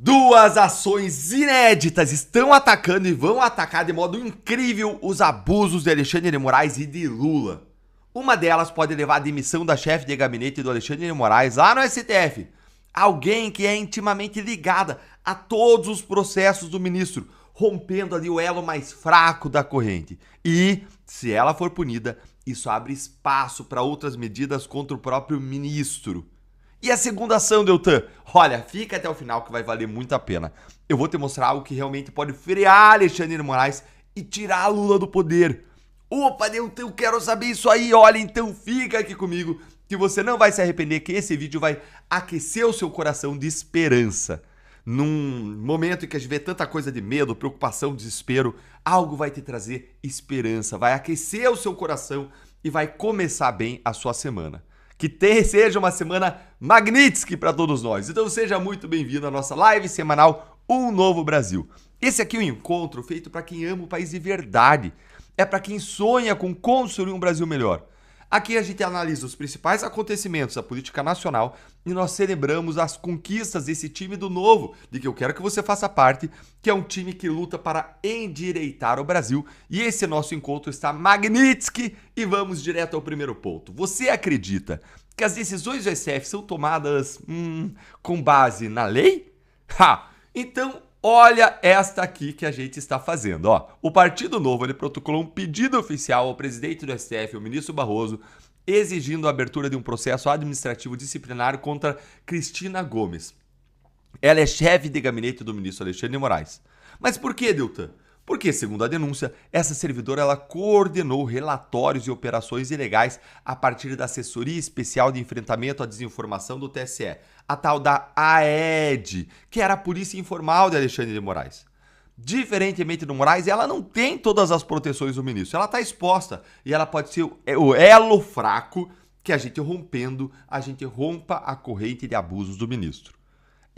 Duas ações inéditas estão atacando e vão atacar de modo incrível os abusos de Alexandre de Moraes e de Lula. Uma delas pode levar à demissão da chefe de gabinete do Alexandre de Moraes lá no STF. Alguém que é intimamente ligada a todos os processos do ministro, rompendo ali o elo mais fraco da corrente. E, se ela for punida, isso abre espaço para outras medidas contra o próprio ministro. E a segunda ação, Deltan? Olha, fica até o final que vai valer muito a pena. Eu vou te mostrar algo que realmente pode frear Alexandre de Moraes e tirar Lula do poder. Opa, Deltan, eu quero saber isso aí. Olha, então fica aqui comigo que você não vai se arrepender, que esse vídeo vai aquecer o seu coração de esperança. Num momento em que a gente vê tanta coisa de medo, preocupação, desespero, algo vai te trazer esperança, vai aquecer o seu coração e vai começar bem a sua semana. Que seja uma semana magnífica para todos nós. Então seja muito bem-vindo à nossa live semanal Um Novo Brasil. Esse aqui é um encontro feito para quem ama o país de verdade. É para quem sonha com construir um Brasil melhor. Aqui a gente analisa os principais acontecimentos da política nacional e nós celebramos as conquistas desse time do Novo, de que eu quero que você faça parte, que é um time que luta para endireitar o Brasil. E esse nosso encontro está magnífico e vamos direto ao primeiro ponto. Você acredita que as decisões do STF são tomadas com base na lei? Então olha esta aqui que a gente está fazendo. O Partido Novo ele protocolou um pedido oficial ao presidente do STF, o ministro Barroso, exigindo a abertura de um processo administrativo disciplinar contra Cristina Gomes. Ela é chefe de gabinete do ministro Alexandre de Moraes. Mas por que, Deltan? Porque, segundo a denúncia, essa servidora ela coordenou relatórios e operações ilegais a partir da Assessoria Especial de Enfrentamento à Desinformação do TSE, a tal da AED, que era a polícia informal de Alexandre de Moraes. Diferentemente do Moraes, ela não tem todas as proteções do ministro, ela está exposta e ela pode ser o elo fraco que a gente rompendo, a gente rompa a corrente de abusos do ministro.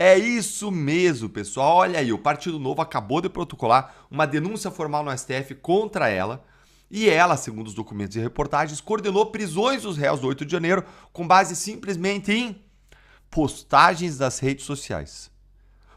É isso mesmo, pessoal. Olha aí, o Partido Novo acabou de protocolar uma denúncia formal no STF contra ela e ela, segundo os documentos e reportagens, coordenou prisões dos réus do 8 de janeiro com base simplesmente em postagens das redes sociais.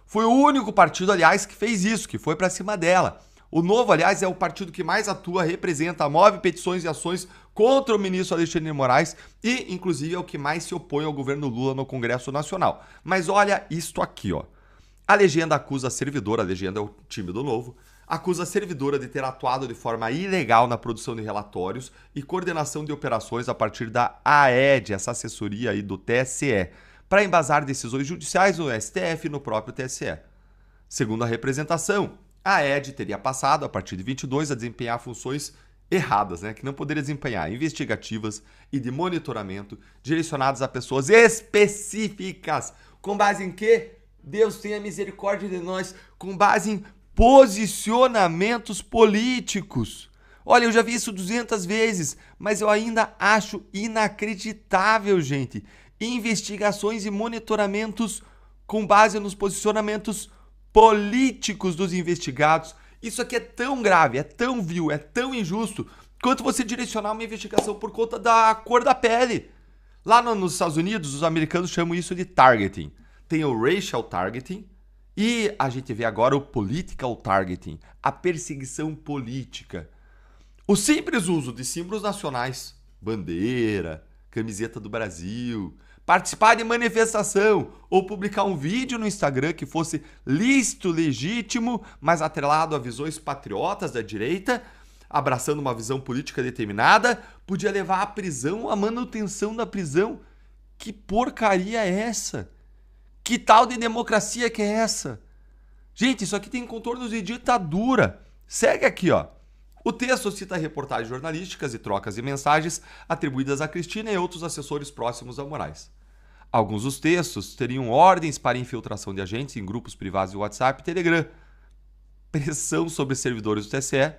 Foi o único partido, aliás, que fez isso, que foi para cima dela. O Novo, aliás, é o partido que mais atua, representa, move petições e ações contra o ministro Alexandre de Moraes e, inclusive, é o que mais se opõe ao governo Lula no Congresso Nacional. Mas olha isto aqui, A legenda acusa a servidora, a legenda é o time do Novo, acusa a servidora de ter atuado de forma ilegal na produção de relatórios e coordenação de operações a partir da AED, essa assessoria aí do TSE, para embasar decisões judiciais no STF e no próprio TSE. Segundo a representação, a AED teria passado, a partir de 22, a desempenhar funções erradas, que não poderia desempenhar, investigativas e de monitoramento direcionadas a pessoas específicas. Com base em quê? Deus tenha misericórdia de nós. Com base em posicionamentos políticos. Olha, eu já vi isso 200 vezes, mas eu ainda acho inacreditável, gente. Investigações e monitoramentos com base nos posicionamentos políticos dos investigados. Isso aqui é tão grave, é tão vil, é tão injusto quanto você direcionar uma investigação por conta da cor da pele. Lá nos Estados Unidos, os americanos chamam isso de targeting. Tem o racial targeting e a gente vê agora o political targeting, a perseguição política. O simples uso de símbolos nacionais, bandeira, camiseta do Brasil, participar de manifestação ou publicar um vídeo no Instagram que fosse lícito, legítimo, mas atrelado a visões patriotas da direita, abraçando uma visão política determinada, podia levar à prisão, à manutenção da prisão. Que porcaria é essa? Que tal de democracia que é essa? Gente, isso aqui tem contornos de ditadura. Segue aqui, O texto cita reportagens jornalísticas e trocas de mensagens atribuídas a Cristina e outros assessores próximos a Moraes. Alguns dos textos teriam ordens para infiltração de agentes em grupos privados de WhatsApp e Telegram, pressão sobre servidores do TSE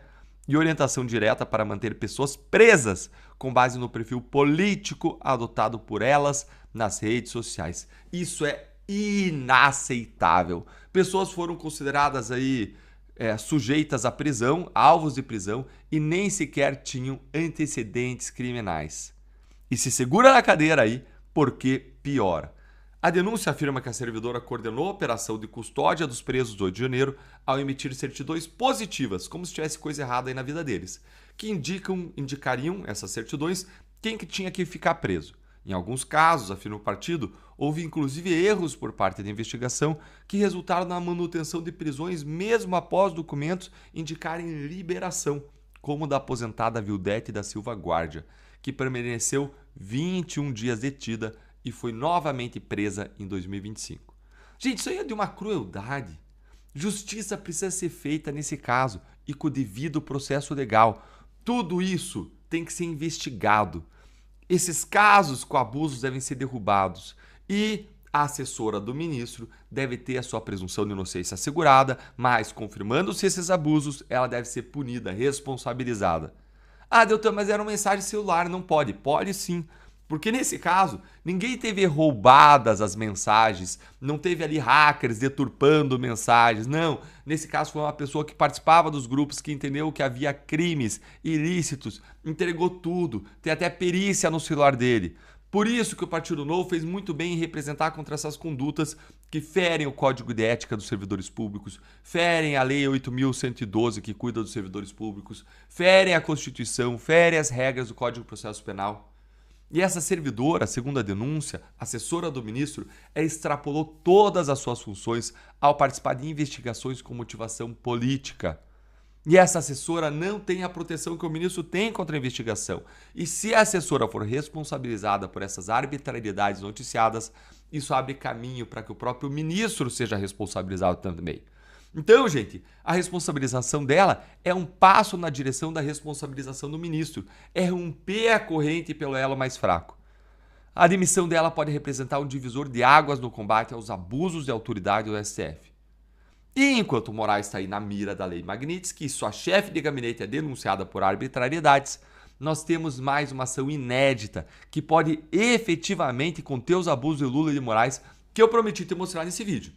e orientação direta para manter pessoas presas com base no perfil político adotado por elas nas redes sociais. Isso é inaceitável. Pessoas foram consideradas aí sujeitas à prisão, alvos de prisão, e nem sequer tinham antecedentes criminais. E se segura na cadeira aí, porque piora. A denúncia afirma que a servidora coordenou a operação de custódia dos presos do 8 de janeiro ao emitir certidões positivas, como se tivesse coisa errada aí na vida deles, que indicariam essas certidões quem que tinha que ficar preso. Em alguns casos, afirma o partido, houve inclusive erros por parte da investigação que resultaram na manutenção de prisões mesmo após documentos indicarem liberação, como o da aposentada Vildete da Silva Guardia, que permaneceu 21 dias detida e foi novamente presa em 2025. Gente, isso aí é de uma crueldade. Justiça precisa ser feita nesse caso e com o devido processo legal. Tudo isso tem que ser investigado. Esses casos com abusos devem ser derrubados e a assessora do ministro deve ter a sua presunção de inocência assegurada, mas confirmando-se esses abusos, ela deve ser punida, responsabilizada. Ah, Deltan, mas era uma mensagem celular, não pode. Pode sim. Porque nesse caso, ninguém teve roubadas as mensagens, não teve ali hackers deturpando mensagens, não. Nesse caso foi uma pessoa que participava dos grupos, que entendeu que havia crimes ilícitos, entregou tudo, tem até perícia no celular dele. Por isso que o Partido Novo fez muito bem em representar contra essas condutas que ferem o Código de Ética dos Servidores Públicos, ferem a Lei 8.112 que cuida dos servidores públicos, ferem a Constituição, ferem as regras do Código de Processo Penal. E essa servidora, segundo a denúncia, assessora do ministro, extrapolou todas as suas funções ao participar de investigações com motivação política. E essa assessora não tem a proteção que o ministro tem contra a investigação. E se a assessora for responsabilizada por essas arbitrariedades noticiadas, isso abre caminho para que o próprio ministro seja responsabilizado também. Então, gente, a responsabilização dela é um passo na direção da responsabilização do ministro. É romper a corrente pelo elo mais fraco. A demissão dela pode representar um divisor de águas no combate aos abusos de autoridade do STF. E enquanto o Moraes está aí na mira da Lei Magnitsky, sua chefe de gabinete é denunciada por arbitrariedades, nós temos mais uma ação inédita que pode efetivamente conter os abusos de Lula e de Moraes que eu prometi te mostrar nesse vídeo.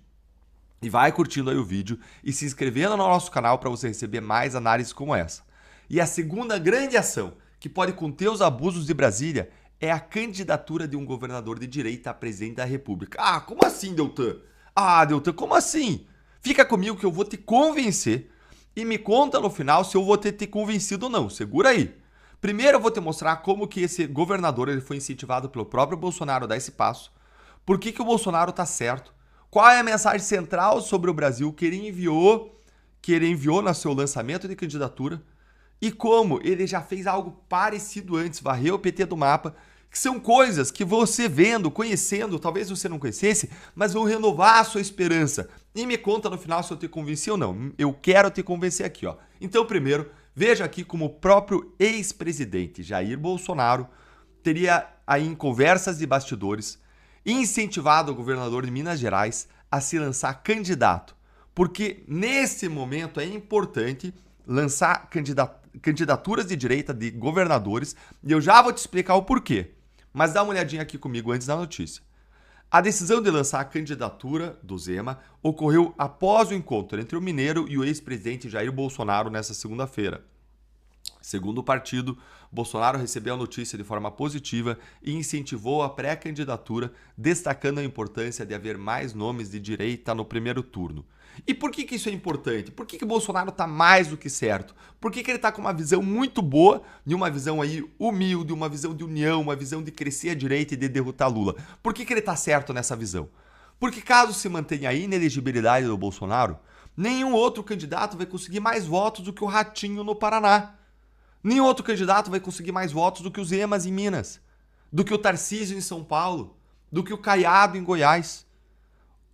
E vai curtindo aí o vídeo e se inscrevendo no nosso canal para você receber mais análises como essa. E a segunda grande ação que pode conter os abusos de Brasília é a candidatura de um governador de direita a presidente da República. Ah, como assim, Deltan? Ah, Deltan, como assim? Fica comigo que eu vou te convencer e me conta no final se eu vou ter te convencido ou não. Segura aí. Primeiro eu vou te mostrar como que esse governador ele foi incentivado pelo próprio Bolsonaro a dar esse passo. Por que o Bolsonaro está certo? Qual é a mensagem central sobre o Brasil que ele enviou no seu lançamento de candidatura e como ele já fez algo parecido antes, varreu o PT do mapa, que são coisas que você vendo, conhecendo, talvez você não conhecesse, mas vão renovar a sua esperança. E me conta no final se eu te convenci ou não. Eu quero te convencer aqui, ó. Então, primeiro, veja aqui como o próprio ex-presidente Jair Bolsonaro teria aí em conversas de bastidores incentivado o governador de Minas Gerais a se lançar candidato, porque nesse momento é importante lançar candidaturas de direita de governadores, e eu já vou te explicar o porquê, mas dá uma olhadinha aqui comigo antes da notícia. A decisão de lançar a candidatura do Zema ocorreu após o encontro entre o mineiro e o ex-presidente Jair Bolsonaro nesta segunda-feira. Segundo o partido, Bolsonaro recebeu a notícia de forma positiva e incentivou a pré-candidatura, destacando a importância de haver mais nomes de direita no primeiro turno. E por que isso é importante? Por que Bolsonaro está mais do que certo? Por que ele está com uma visão muito boa, de uma visão aí humilde, uma visão de união, uma visão de crescer a direita e de derrotar Lula? Por que ele está certo nessa visão? Porque caso se mantenha a inelegibilidade do Bolsonaro, nenhum outro candidato vai conseguir mais votos do que o Ratinho no Paraná. Nenhum outro candidato vai conseguir mais votos do que o Zemas em Minas, do que o Tarcísio em São Paulo, do que o Caiado em Goiás.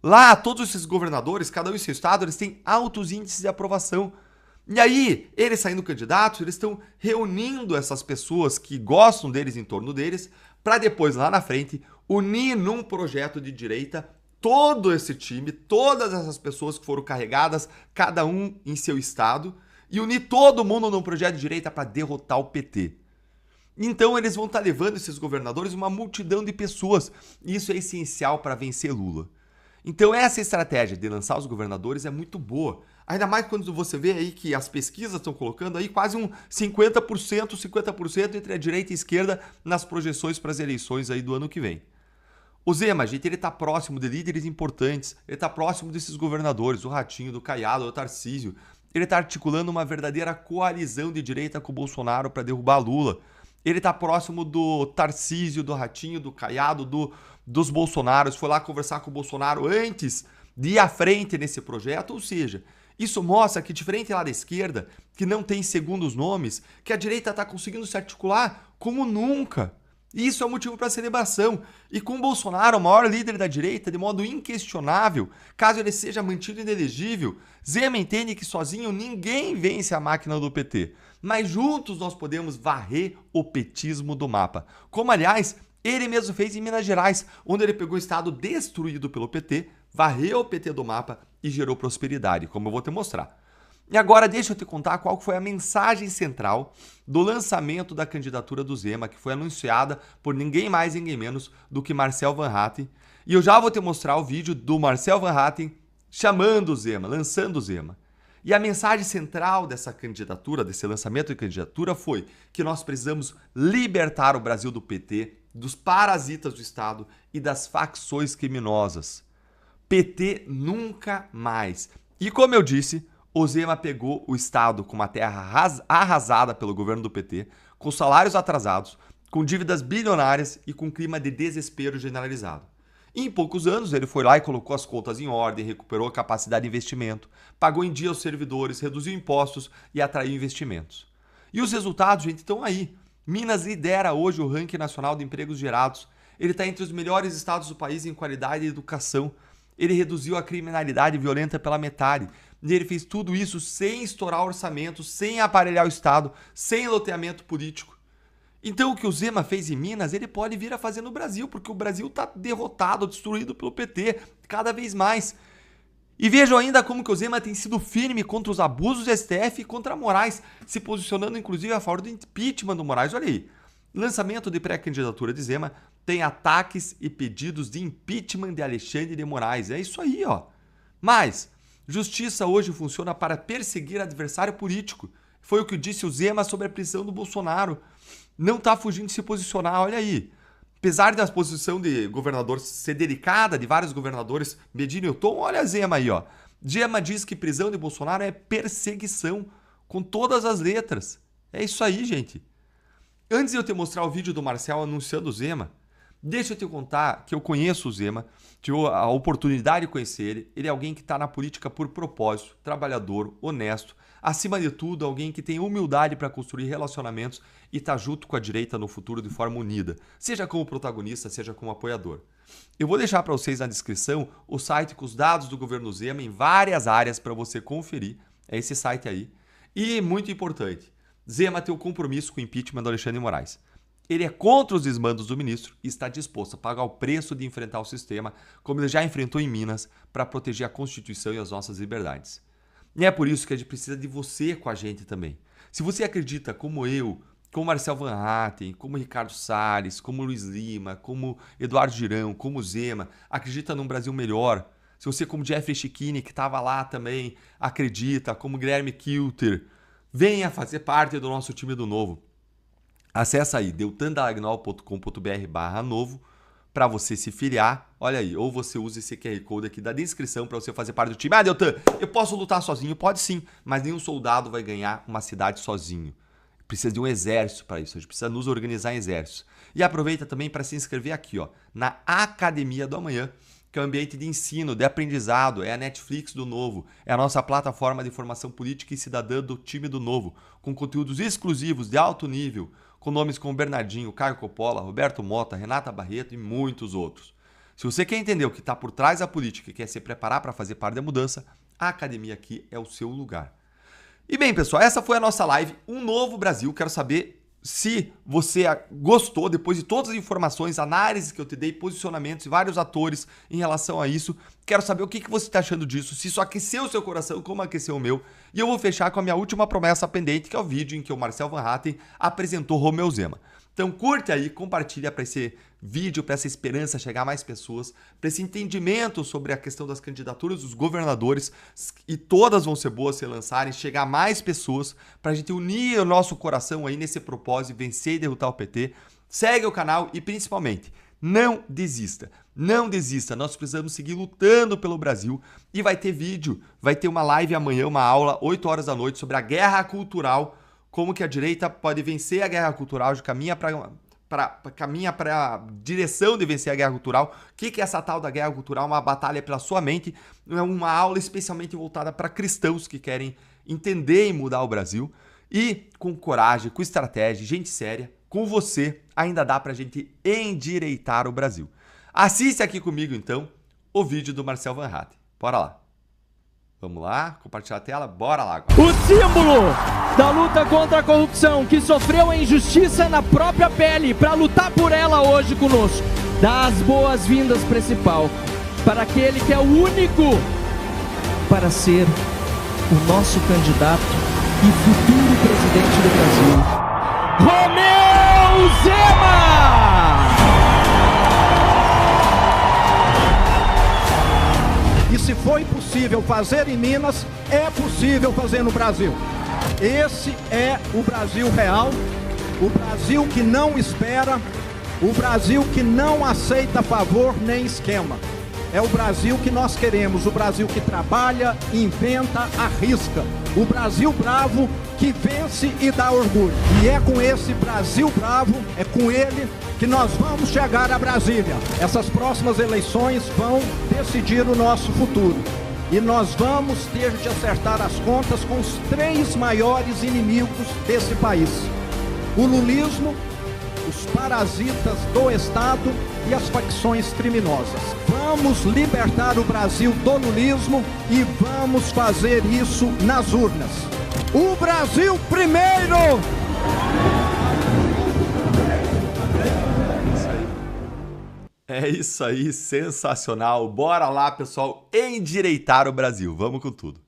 Lá, todos esses governadores, cada um em seu estado, eles têm altos índices de aprovação. E aí, eles saindo candidatos, eles estão reunindo essas pessoas que gostam deles em torno deles, para depois, lá na frente, unir num projeto de direita todo esse time, todas essas pessoas que foram carregadas, cada um em seu estado, e unir todo mundo num projeto de direita para derrotar o PT. Então eles vão estar levando esses governadores uma multidão de pessoas. E isso é essencial para vencer Lula. Então essa estratégia de lançar os governadores é muito boa. Ainda mais quando você vê aí que as pesquisas estão colocando aí quase um 50% entre a direita e a esquerda nas projeções para as eleições aí do ano que vem. O Zema, gente, ele tá próximo de líderes importantes, ele tá próximo desses governadores, do Ratinho, do Caiado, do Tarcísio. Ele tá articulando uma verdadeira coalizão de direita com o Bolsonaro para derrubar Lula. Ele tá próximo do Tarcísio, do Ratinho, do Caiado, dos Bolsonaros. Foi lá conversar com o Bolsonaro antes de ir à frente nesse projeto. Ou seja, isso mostra que, diferente lá da esquerda, que não tem segundos nomes, que a direita tá conseguindo se articular como nunca. Isso é um motivo para celebração. E com o Bolsonaro, o maior líder da direita, de modo inquestionável, caso ele seja mantido inelegível, Zema entende que sozinho ninguém vence a máquina do PT. Mas juntos nós podemos varrer o petismo do mapa. Como, aliás, ele mesmo fez em Minas Gerais, onde ele pegou o estado destruído pelo PT, varreu o PT do mapa e gerou prosperidade, como eu vou te mostrar. E agora deixa eu te contar qual foi a mensagem central do lançamento da candidatura do Zema, que foi anunciada por ninguém mais, ninguém menos do que Marcel Van Hatten. E eu já vou te mostrar o vídeo do Marcel Van Hatten chamando o Zema, lançando o Zema. E a mensagem central dessa candidatura, desse lançamento de candidatura, foi que nós precisamos libertar o Brasil do PT, dos parasitas do Estado e das facções criminosas. PT nunca mais. E como eu disse, o Zema pegou o Estado com uma terra arrasada pelo governo do PT, com salários atrasados, com dívidas bilionárias e com clima de desespero generalizado. E em poucos anos ele foi lá e colocou as contas em ordem, recuperou a capacidade de investimento, pagou em dia os servidores, reduziu impostos e atraiu investimentos. E os resultados, gente, estão aí. Minas lidera hoje o ranking nacional de empregos gerados. Ele está entre os melhores estados do país em qualidade de educação. Ele reduziu a criminalidade violenta pela metade. E ele fez tudo isso sem estourar orçamento, sem aparelhar o Estado, sem loteamento político. Então o que o Zema fez em Minas, ele pode vir a fazer no Brasil, porque o Brasil está derrotado, destruído pelo PT, cada vez mais. E vejam ainda como que o Zema tem sido firme contra os abusos do STF e contra Moraes, se posicionando inclusive a favor do impeachment do Moraes. Olha aí, lançamento de pré-candidatura de Zema tem ataques e pedidos de impeachment de Alexandre de Moraes. É isso aí, ó. Mas justiça hoje funciona para perseguir adversário político. Foi o que disse o Zema sobre a prisão do Bolsonaro. Não está fugindo de se posicionar, olha aí. Apesar da posição de governador ser delicada, de vários governadores, Medina e o Tom, olha a Zema aí, ó. Zema diz que prisão de Bolsonaro é perseguição, com todas as letras. É isso aí, gente. Antes de eu te mostrar o vídeo do Marcel anunciando o Zema, deixa eu te contar que eu conheço o Zema, tive a oportunidade de conhecer ele. Ele é alguém que está na política por propósito, trabalhador, honesto. Acima de tudo, alguém que tem humildade para construir relacionamentos e está junto com a direita no futuro de forma unida, seja como protagonista, seja como apoiador. Eu vou deixar para vocês na descrição o site com os dados do governo Zema em várias áreas para você conferir. É esse site aí. E muito importante, Zema tem um compromisso com o impeachment do Alexandre de Moraes. Ele é contra os desmandos do ministro e está disposto a pagar o preço de enfrentar o sistema, como ele já enfrentou em Minas, para proteger a Constituição e as nossas liberdades. E é por isso que a gente precisa de você com a gente também. Se você acredita, como eu, como Marcel Van Hatten, como Ricardo Salles, como Luiz Lima, como Eduardo Girão, como Zema, acredita num Brasil melhor. Se você, como Jeffrey Schickini, que estava lá também, acredita, como Guilherme Kilter, venha fazer parte do nosso time do Novo. Acesse aí deltandalagnol.com.br/novo para você se filiar. Olha aí, ou você usa esse QR Code aqui da descrição para você fazer parte do time. Ah, Deltan, eu posso lutar sozinho? Pode sim, mas nenhum soldado vai ganhar uma cidade sozinho. Precisa de um exército para isso, a gente precisa nos organizar em exércitos. E aproveita também para se inscrever aqui, ó, na Academia do Amanhã, que é um ambiente de ensino, de aprendizado, é a Netflix do Novo, é a nossa plataforma de formação política e cidadã do time do Novo, com conteúdos exclusivos de alto nível, com nomes como Bernardinho, Caio Coppola, Roberto Mota, Renata Barreto e muitos outros. Se você quer entender o que está por trás da política e quer se preparar para fazer parte da mudança, a academia aqui é o seu lugar. E bem, pessoal, essa foi a nossa live, Um Novo Brasil. Quero saber se você gostou, depois de todas as informações, análises que eu te dei, posicionamentos e vários atores em relação a isso. Quero saber o que você está achando disso, se isso aqueceu o seu coração, como aqueceu o meu. E eu vou fechar com a minha última promessa pendente, que é o vídeo em que o Marcel Van Hatten apresentou Romeu Zema. Então curte aí, compartilha para esse vídeo, para essa esperança chegar a mais pessoas, para esse entendimento sobre a questão das candidaturas dos governadores, e todas vão ser boas se lançarem, chegar a mais pessoas, para a gente unir o nosso coração aí nesse propósito, vencer e derrotar o PT. Segue o canal e principalmente Não desista. Não desista. Nós precisamos seguir lutando pelo Brasil. E vai ter vídeo, vai ter uma live amanhã, uma aula, 8 horas da noite, sobre a guerra cultural. Como que a direita pode vencer a guerra cultural, caminha para a direção de vencer a guerra cultural. O que é essa tal da guerra cultural? Uma batalha pela sua mente. É uma aula especialmente voltada para cristãos que querem entender e mudar o Brasil. E com coragem, com estratégia, gente séria, com você, ainda dá pra gente endireitar o Brasil. Assiste aqui comigo, então, o vídeo do Marcel Van Hatten. Bora lá. Vamos lá, compartilhar a tela, bora lá agora. O símbolo da luta contra a corrupção, que sofreu a injustiça na própria pele, para lutar por ela hoje conosco. Dá as boas-vindas, principal, para aquele que é o único para ser o nosso candidato e futuro presidente do Brasil, Romeu Zema! E se foi possível fazer em Minas, é possível fazer no Brasil. Esse é o Brasil real, o Brasil que não espera, o Brasil que não aceita favor nem esquema. É o Brasil que nós queremos, o Brasil que trabalha, inventa, arrisca. O Brasil bravo que vence e dá orgulho. E é com esse Brasil bravo, é com ele que nós vamos chegar a Brasília. Essas próximas eleições vão decidir o nosso futuro. E nós vamos ter de acertar as contas com os 3 maiores inimigos desse país: o lulismo, os parasitas do Estado e as facções criminosas. Vamos libertar o Brasil do lulismo e vamos fazer isso nas urnas. O Brasil primeiro! É isso aí, sensacional. Bora lá, pessoal, endireitar o Brasil. Vamos com tudo.